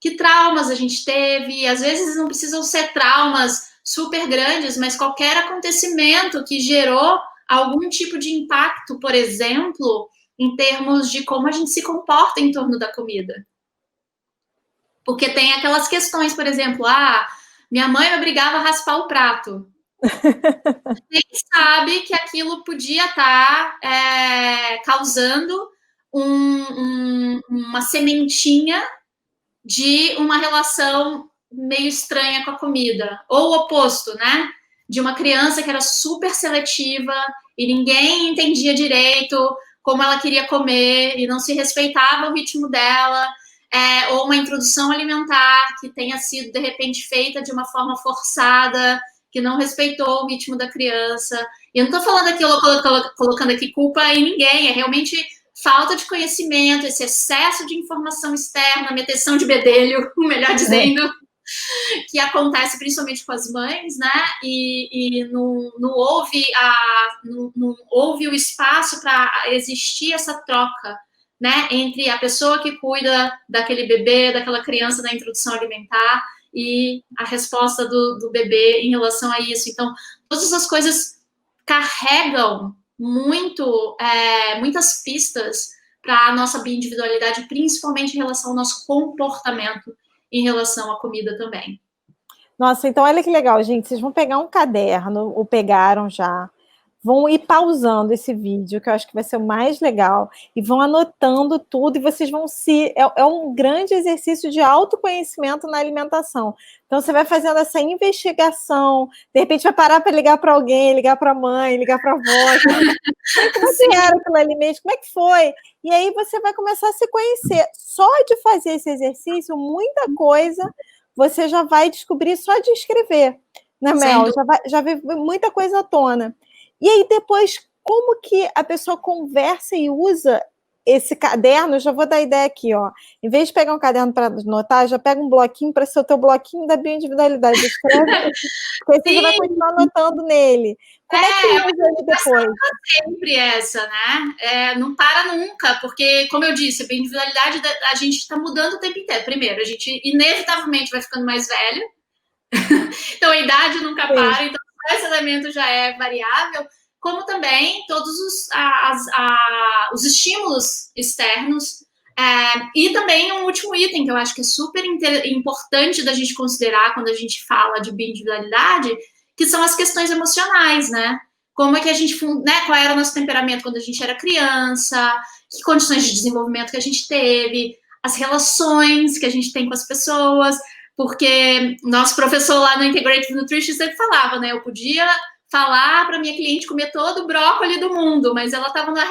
Que traumas a gente teve, às vezes não precisam ser traumas super grandes, mas qualquer acontecimento que gerou algum tipo de impacto, por exemplo, em termos de como a gente se comporta em torno da comida. Porque tem aquelas questões, por exemplo, minha mãe me obrigava a raspar o prato. Nem sabe que aquilo podia estar causando uma sementinha de uma relação meio estranha com a comida. Ou o oposto, né? De uma criança que era super seletiva e ninguém entendia direito como ela queria comer e não se respeitava o ritmo dela. Ou uma introdução alimentar que tenha sido, de repente, feita de uma forma forçada, que não respeitou o ritmo da criança. E eu não estou falando aqui, colocando aqui culpa em ninguém, é realmente falta de conhecimento, esse excesso de informação externa, meteção de bedelho, melhor dizendo, que acontece principalmente com as mães, né? E não houve o espaço para existir essa troca, né, entre a pessoa que cuida daquele bebê, daquela criança na introdução alimentar e a resposta do bebê em relação a isso. Então, todas essas coisas carregam muitas pistas para a nossa bioindividualidade, principalmente em relação ao nosso comportamento em relação à comida também. Nossa, então olha que legal, gente. Vocês vão pegar um caderno, ou pegaram já, vão ir pausando esse vídeo, que eu acho que vai ser o mais legal, e vão anotando tudo, e vocês vão é um grande exercício de autoconhecimento na alimentação. Então, você vai fazendo essa investigação, de repente vai parar para ligar para alguém, ligar para a mãe, ligar para a avó. Como é que você era pelo alimento? Como é que foi? E aí você vai começar a se conhecer. Só de fazer esse exercício, muita coisa você já vai descobrir só de escrever, né, Mel? Já vê muita coisa à tona. E aí, depois, como que a pessoa conversa e usa esse caderno? Eu já vou dar a ideia aqui, ó. Em vez de pegar um caderno para anotar, já pega um bloquinho para ser o teu bloquinho da bioindividualidade. Escreve, porque você já vai continuar anotando nele. Como é que usa ele depois? Sempre essa, né? Não para nunca, porque, como eu disse, a bioindividualidade a gente está mudando o tempo inteiro. Primeiro, a gente inevitavelmente vai ficando mais velho, então a idade nunca para, então esse elemento já é variável, como também todos os estímulos externos, e também um último item que eu acho que é super importante da gente considerar quando a gente fala de bioindividualidade, que são as questões emocionais, né? Como é que a gente, né, qual era o nosso temperamento quando a gente era criança, que condições de desenvolvimento que a gente teve, as relações que a gente tem com as pessoas, porque nosso professor lá no Integrative Nutrition sempre falava, né? Eu podia falar para minha cliente comer todo o brócolis do mundo, mas ela estava numa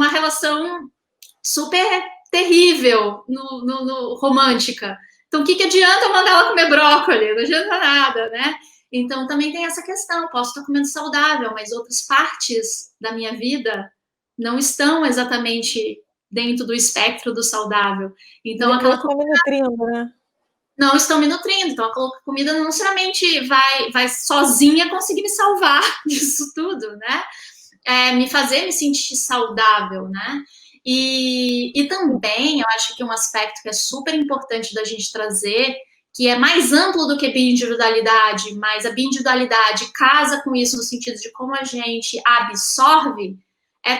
relação super terrível, romântica. Então, o que adianta eu mandar ela comer brócolis? Não adianta nada, né? Então, também tem essa questão. Posso estar comendo saudável, mas outras partes da minha vida não estão exatamente dentro do espectro do saudável. Então, aquela comida... me nutrindo, né? Não estão me nutrindo, então a comida não necessariamente vai sozinha conseguir me salvar disso tudo, né? Me fazer me sentir saudável, né? E também, eu acho que um aspecto que é super importante da gente trazer, que é mais amplo do que bioindividualidade, mas a bioindividualidade casa com isso no sentido de como a gente absorve,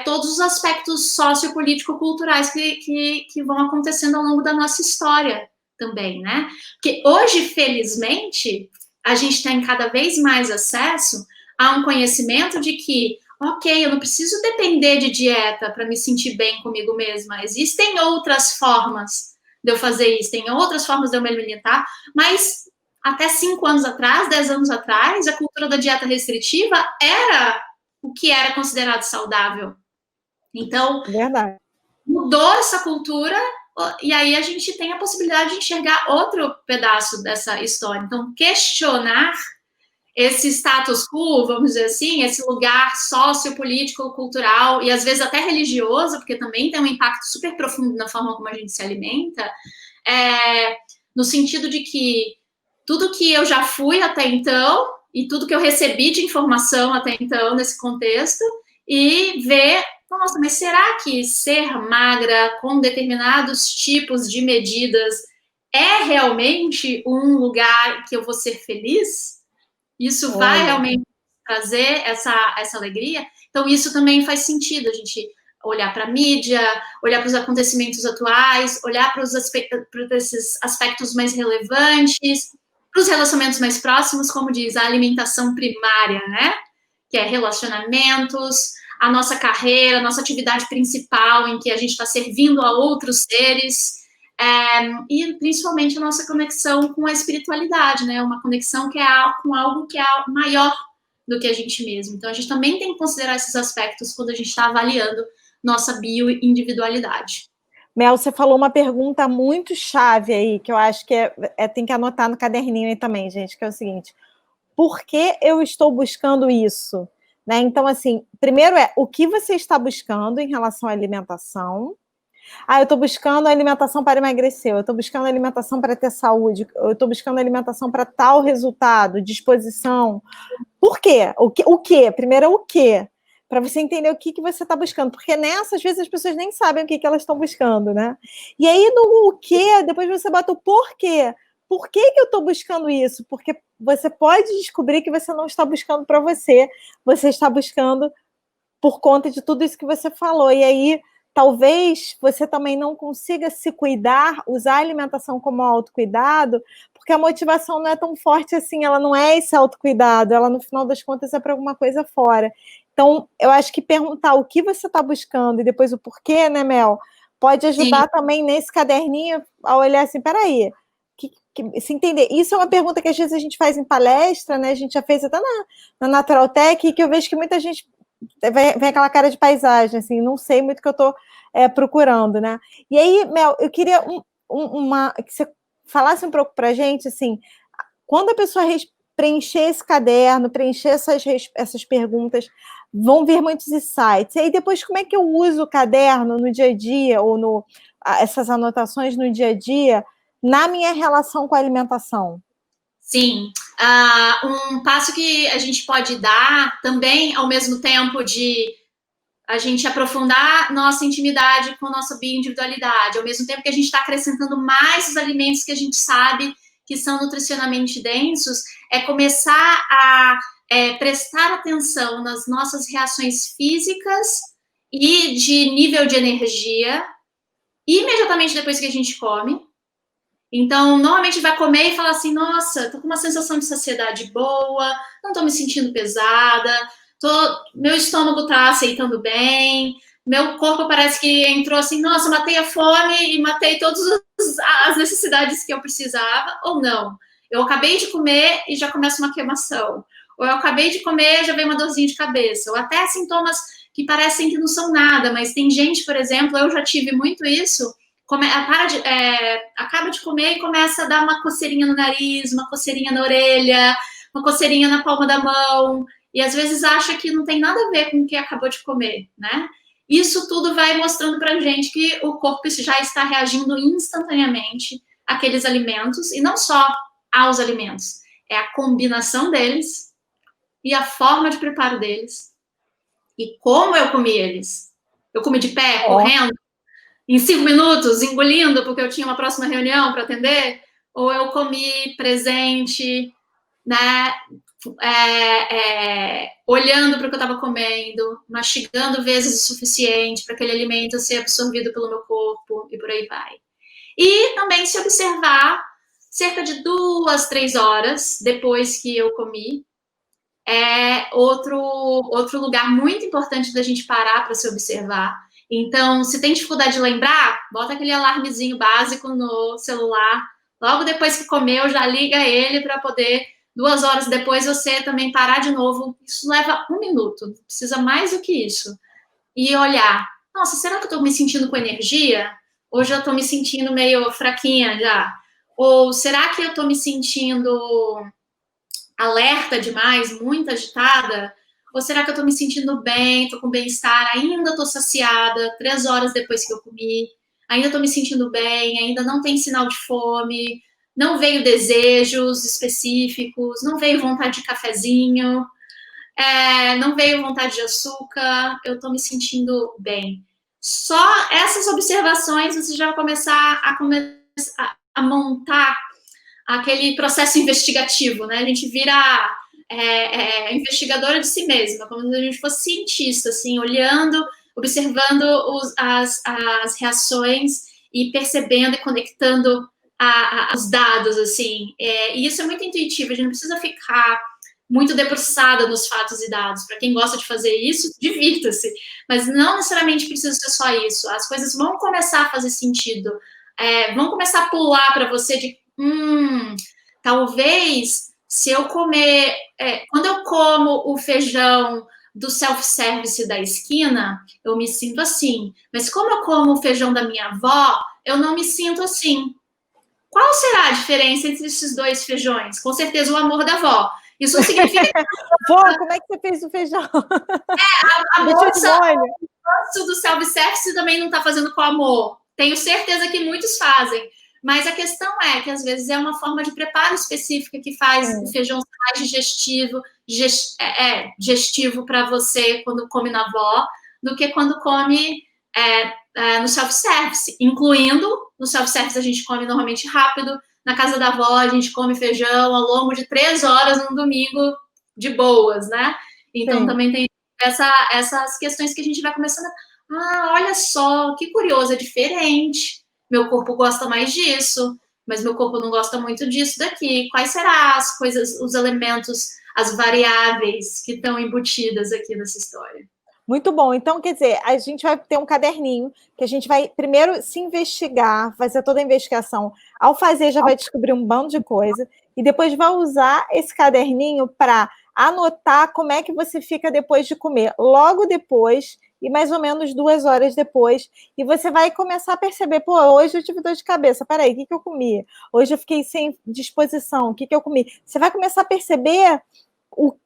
todos os aspectos sociopolítico-culturais que vão acontecendo ao longo da nossa história também, né? Porque hoje, felizmente, a gente tem cada vez mais acesso a um conhecimento de que, ok, eu não preciso depender de dieta para me sentir bem comigo mesma. Existem outras formas de eu fazer isso, tem outras formas de eu me alimentar, mas até 5 anos atrás, 10 anos atrás, a cultura da dieta restritiva era o que era considerado saudável. Então, verdade, mudou essa cultura. E aí a gente tem a possibilidade de enxergar outro pedaço dessa história. Então, questionar esse status quo, vamos dizer assim, esse lugar sociopolítico, cultural e às vezes até religioso, porque também tem um impacto super profundo na forma como a gente se alimenta, no sentido de que tudo que eu já fui até então e tudo que eu recebi de informação até então nesse contexto e ver, nossa, mas será que ser magra com determinados tipos de medidas é realmente um lugar que eu vou ser feliz? Isso vai realmente trazer essa alegria? Então, isso também faz sentido, a gente olhar para a mídia, olhar para os acontecimentos atuais, olhar para esses aspectos mais relevantes, para os relacionamentos mais próximos, como diz, a alimentação primária, né? Que é relacionamentos, a nossa carreira, a nossa atividade principal, em que a gente está servindo a outros seres, e principalmente a nossa conexão com a espiritualidade, né? Uma conexão que é com algo que é maior do que a gente mesmo. Então, a gente também tem que considerar esses aspectos quando a gente está avaliando nossa bioindividualidade. Mel, você falou uma pergunta muito chave aí, que eu acho que tem que anotar no caderninho aí também, gente, que é o seguinte: por que eu estou buscando isso? Né? Então, assim, primeiro o que você está buscando em relação à alimentação. Eu estou buscando alimentação para emagrecer, eu estou buscando alimentação para ter saúde, eu estou buscando alimentação para tal resultado, disposição. Por quê? O quê? Primeiro é o quê? Para você entender o que você está buscando, porque nessa, às vezes, as pessoas nem sabem o que elas estão buscando, né? E aí, no o quê, depois você bota o porquê. Por que eu estou buscando isso? Porque você pode descobrir que você não está buscando para você está buscando por conta de tudo isso que você falou. E aí, talvez você também não consiga se cuidar, usar a alimentação como autocuidado, porque a motivação não é tão forte assim, ela não é esse autocuidado, ela, no final das contas, é para alguma coisa fora. Então, eu acho que perguntar o que você está buscando e depois o porquê, né, Mel, pode ajudar Sim. também nesse caderninho a olhar assim, peraí, se entender. Isso é uma pergunta que às vezes a gente faz em palestra, né? A gente já fez até na Natural Tech, que eu vejo que muita gente vem aquela cara de paisagem, assim, não sei muito o que eu estou procurando, né? E aí, Mel, eu queria que você falasse um pouco para a gente, assim, quando a pessoa preencher esse caderno, preencher essas perguntas, vão vir muitos insights. E aí, depois, como é que eu uso o caderno no dia a dia, ou essas anotações no dia a dia, na minha relação com a alimentação? Sim, um passo que a gente pode dar também, ao mesmo tempo de a gente aprofundar nossa intimidade com nossa bioindividualidade, ao mesmo tempo que a gente está acrescentando mais os alimentos que a gente sabe que são nutricionalmente densos, é começar a prestar atenção nas nossas reações físicas e de nível de energia imediatamente depois que a gente come. Então, normalmente vai comer e falar assim, nossa, tô com uma sensação de saciedade boa, não tô me sentindo pesada, meu estômago tá aceitando bem, meu corpo parece que entrou assim, nossa, matei a fome e matei todas as necessidades que eu precisava, ou não. Eu acabei de comer e já começa uma queimação. Ou eu acabei de comer e já veio uma dorzinha de cabeça. Ou até sintomas que parecem que não são nada, mas tem gente, por exemplo, eu já tive muito isso, acaba de comer e começa a dar uma coceirinha no nariz, uma coceirinha na orelha, uma coceirinha na palma da mão, e às vezes acha que não tem nada a ver com o que acabou de comer, né? Isso tudo vai mostrando pra gente que o corpo já está reagindo instantaneamente àqueles alimentos, e não só aos alimentos, é a combinação deles e a forma de preparo deles, e como eu comi eles. Eu comi de pé, correndo, em 5 minutos, engolindo, porque eu tinha uma próxima reunião para atender, ou eu comi presente, né, olhando para o que eu estava comendo, mastigando vezes o suficiente para aquele alimento ser absorvido pelo meu corpo, e por aí vai. E também se observar cerca de 2, 3 horas depois que eu comi, é outro lugar muito importante da gente parar para se observar. Então, se tem dificuldade de lembrar, bota aquele alarmezinho básico no celular. Logo depois que comeu, já liga ele para poder, 2 horas depois, você também parar de novo. Isso leva 1 minuto, não precisa mais do que isso. E olhar, nossa, será que eu estou me sentindo com energia? Ou já estou me sentindo meio fraquinha já? Ou será que eu estou me sentindo alerta demais, muito agitada? Ou será que eu tô me sentindo bem, tô com bem-estar, ainda tô saciada, 3 horas depois que eu comi, ainda tô me sentindo bem, ainda não tem sinal de fome, não veio desejos específicos, não veio vontade de cafezinho, não veio vontade de açúcar, eu tô me sentindo bem. Só essas observações você já vai começar a montar aquele processo investigativo, né? A gente vira investigadora de si mesma, como se a gente fosse cientista, assim, olhando, observando as reações e percebendo e conectando os dados, assim. E isso é muito intuitivo, a gente não precisa ficar muito debruçada nos fatos e dados. Para quem gosta de fazer isso, divirta-se. Mas não necessariamente precisa ser só isso. As coisas vão começar a fazer sentido. Vão começar a pular para você de... talvez, se eu comer... quando eu como o feijão do self-service da esquina, eu me sinto assim. Mas como eu como o feijão da minha avó, eu não me sinto assim. Qual será a diferença entre esses dois feijões? Com certeza o amor da avó. Isso não significa... Vó, como é que você fez o feijão? A moça do self-service também não está fazendo com amor. Tenho certeza que muitos fazem. Mas a questão é que, às vezes, é uma forma de preparo específica que faz o feijão ser mais digestivo para você quando come na avó, do que quando come no self-service. Incluindo, no self-service a gente come normalmente rápido, na casa da avó a gente come feijão ao longo de 3 horas num domingo de boas, né? Então, também tem essas questões que a gente vai começando olha só, que curioso, é diferente. Meu corpo gosta mais disso, mas meu corpo não gosta muito disso daqui. Quais serão as coisas, os elementos, as variáveis que estão embutidas aqui nessa história? Muito bom. Então, quer dizer, a gente vai ter um caderninho que a gente vai primeiro se investigar, fazer toda a investigação. Ao fazer, já vai descobrir um bando de coisa e depois vai usar esse caderninho para anotar como é que você fica depois de comer. Logo depois e mais ou menos 2 horas depois, e você vai começar a perceber, pô, hoje eu tive dor de cabeça, peraí, o que eu comi? Hoje eu fiquei sem disposição, o que eu comi? Você vai começar a perceber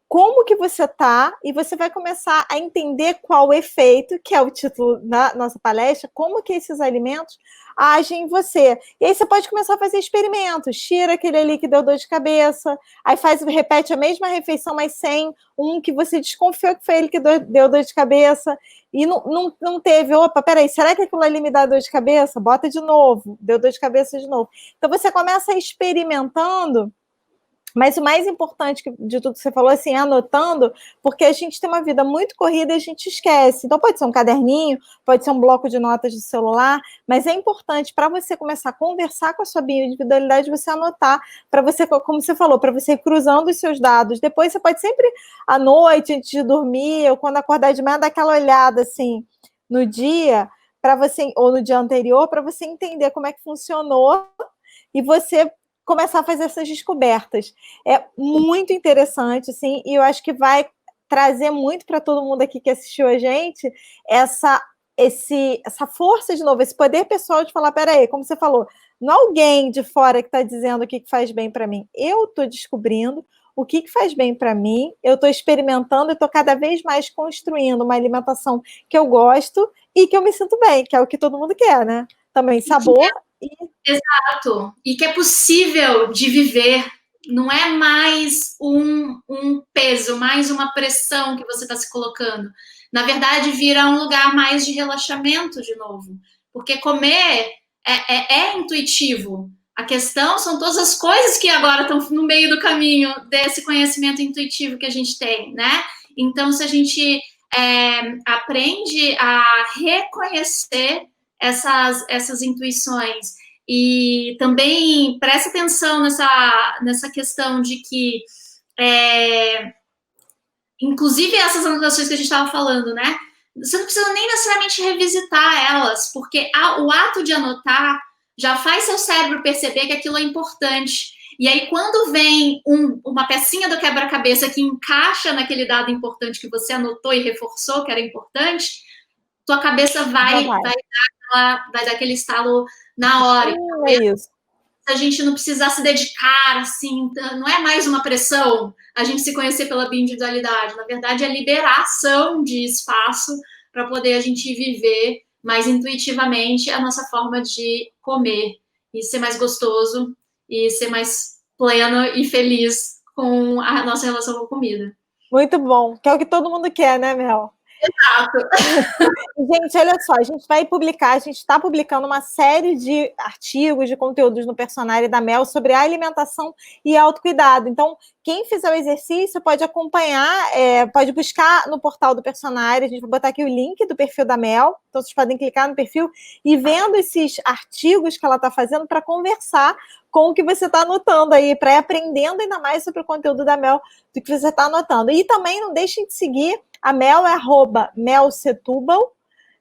como que você está, e você vai começar a entender qual o efeito, que é o título da nossa palestra, como que esses alimentos agem em você. E aí você pode começar a fazer experimentos, tira aquele ali que deu dor de cabeça, aí repete a mesma refeição, mas sem um que você desconfiou que foi ele que deu dor de cabeça, e não teve, opa, peraí, será que aquilo ali me dá dor de cabeça? Bota de novo, deu dor de cabeça de novo. Então você começa experimentando. Mas o mais importante de tudo que você falou, assim, é anotando, porque a gente tem uma vida muito corrida e a gente esquece. Então, pode ser um caderninho, pode ser um bloco de notas do celular, mas é importante para você começar a conversar com a sua bioindividualidade, você anotar, para você, como você falou, para você ir cruzando os seus dados. Depois, você pode sempre, à noite, antes de dormir, ou quando acordar de manhã, dar aquela olhada, assim, no dia, para você, ou no dia anterior, para você entender como é que funcionou e você começar a fazer essas descobertas. É muito interessante, assim, e eu acho que vai trazer muito para todo mundo aqui que assistiu a gente essa força de novo, esse poder pessoal de falar, peraí, como você falou, não é alguém de fora que está dizendo o que faz bem para mim. Eu estou descobrindo o que faz bem para mim, eu estou experimentando e estou cada vez mais construindo uma alimentação que eu gosto e que eu me sinto bem, que é o que todo mundo quer, né? Também sabor. Exato, e que é possível de viver, não é mais um peso, mais uma pressão que você está se colocando. Na verdade, vira um lugar mais de relaxamento de novo, porque comer é intuitivo. A questão são todas as coisas que agora estão no meio do caminho desse conhecimento intuitivo que a gente tem, né? Então, se a gente aprende a reconhecer essas intuições e também presta atenção nessa questão de que, inclusive essas anotações que a gente estava falando, né? Você não precisa nem necessariamente revisitar elas, porque o ato de anotar já faz seu cérebro perceber que aquilo é importante. E aí, quando vem uma pecinha do quebra-cabeça que encaixa naquele dado importante que você anotou e reforçou que era importante, tua cabeça vai dar aquele estalo na hora. É isso. Se a gente não precisar se dedicar, assim, não é mais uma pressão a gente se conhecer pela bioindividualidade. Na verdade, é liberação de espaço para poder a gente viver mais intuitivamente a nossa forma de comer e ser mais gostoso e ser mais pleno e feliz com a nossa relação com a comida. Muito bom, que é o que todo mundo quer, né, Mel? Exato. Gente, olha só, a gente está publicando uma série de artigos, de conteúdos no Personare da Mel sobre alimentação e autocuidado. Então, quem fizer o exercício pode acompanhar, pode buscar no portal do Personare. A gente vai botar aqui o link do perfil da Mel, então vocês podem clicar no perfil e vendo esses artigos que ela está fazendo para conversar com o que você está anotando aí, para ir aprendendo ainda mais sobre o conteúdo da Mel do que você está anotando. E também não deixem de seguir a Mel, é @melsetúbal,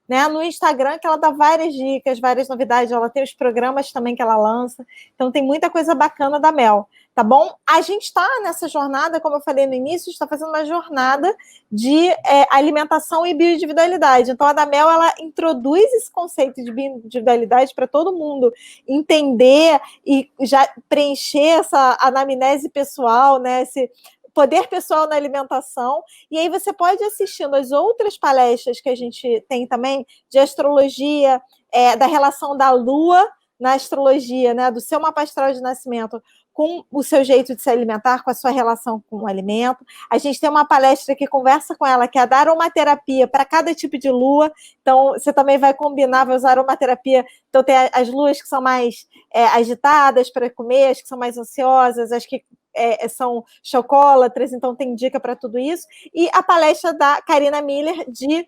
né, no Instagram, que ela dá várias dicas, várias novidades, ela tem os programas também que ela lança, então tem muita coisa bacana da Mel, tá bom? A gente está nessa jornada, como eu falei no início, está fazendo uma jornada de alimentação e bioindividualidade, então a da Mel, ela introduz esse conceito de bioindividualidade para todo mundo entender e já preencher essa anamnese pessoal, né, esse poder pessoal na alimentação, e aí você pode assistir as outras palestras que a gente tem também, de astrologia, da relação da Lua na astrologia, né, do seu mapa astral de nascimento com o seu jeito de se alimentar, com a sua relação com o alimento. A gente tem uma palestra que conversa com ela, que é a da aromaterapia para cada tipo de lua, então você também vai combinar, vai usar aromaterapia, então tem as luas que são mais agitadas para comer, as que são mais ansiosas, as que são chocolatras, então tem dica para tudo isso, e a palestra da Karina Miller de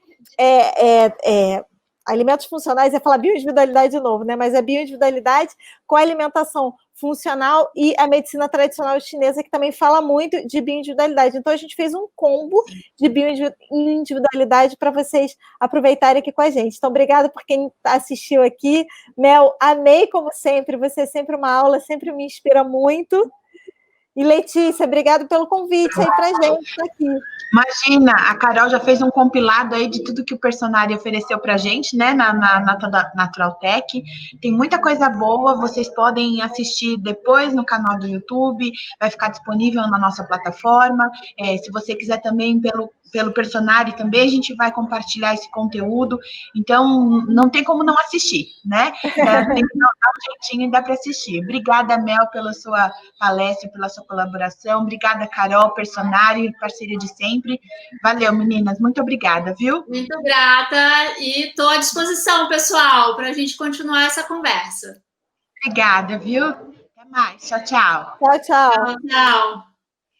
alimentos funcionais, ia falar bioindividualidade de novo, né? Mas é bioindividualidade com alimentação funcional e a medicina tradicional chinesa, que também fala muito de bioindividualidade. Então, a gente fez um combo de bioindividualidade para vocês aproveitarem aqui com a gente. Então, obrigada por quem assistiu aqui. Mel, amei como sempre, você é sempre uma aula, sempre me inspira muito. E Letícia, obrigado pelo convite aí pra gente estar aqui. Imagina, a Carol já fez um compilado aí de tudo que o Personare ofereceu pra gente, né, na Naturaltech. Tem muita coisa boa, vocês podem assistir depois no canal do YouTube, vai ficar disponível na nossa plataforma. Se você quiser também pelo Personare também, a gente vai compartilhar esse conteúdo. Então, não tem como não assistir, né? Tem que dar um jeitinho e dá para assistir. Obrigada, Mel, pela sua palestra, pela sua colaboração. Obrigada, Carol, Personare, parceria de sempre. Valeu, meninas. Muito obrigada, viu? Muito grata e estou à disposição, pessoal, para a gente continuar essa conversa. Obrigada, viu? Até mais. Tchau, tchau. Tchau, tchau. Tchau, tchau.